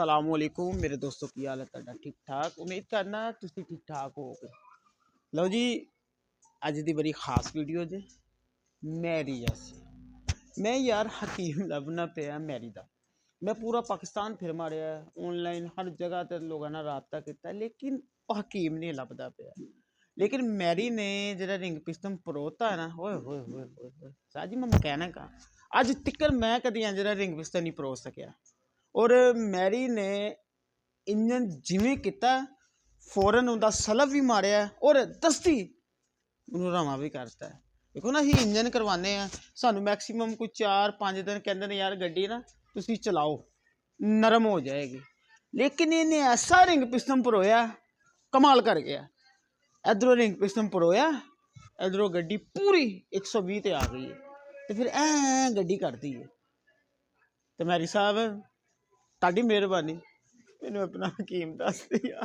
सलामकुम मेरे दोस्तों की हाल है तुहाडा ठीक ठाक उम्मीद करना तुसी ठीक ठाक हो। लो जी अज दी बड़ी खास वीडियो जे मैरी जैसी मैं यार हकीम लभना पिया मैरी दा। मैं पूरा पाकिस्तान फिर मारिया ऑनलाइन हर जगह ते लोगों नाल राबता किया लेकिन हकीम नहीं लभदा पिया। लेकिन मैरी ने जरा रिंग पिस्टन परोता है ना ओए होए होए होए होए साजी मैं मैकेनिक हाँ अज तिकर मैं कदी जरा रिंग पिस्टन नहीं परो सकिया। और मैरी ने इंजन जिमें किता फौरन उनका सलफ भी मारिया और दस्ती उन्होंने रवा भी करता है। देखो ना अं इंजन करवाने सानू मैक्सीमम कोई 4-5 दिन कहते यार गड्डी ना तुसी चलाओ नरम हो जाएगी। लेकिन इन्हें ऐसा रिंग पिस्टन परोया कमाल कर गया। इधरों रिंग पिस्टन परोया इधरों गड्डी पूरी 120 ते आ गई है। तो फिर गड्डी करती है। तो मैरी साहब ताड़ी मेहरबानी मैनू अपना हकीम दस दिया।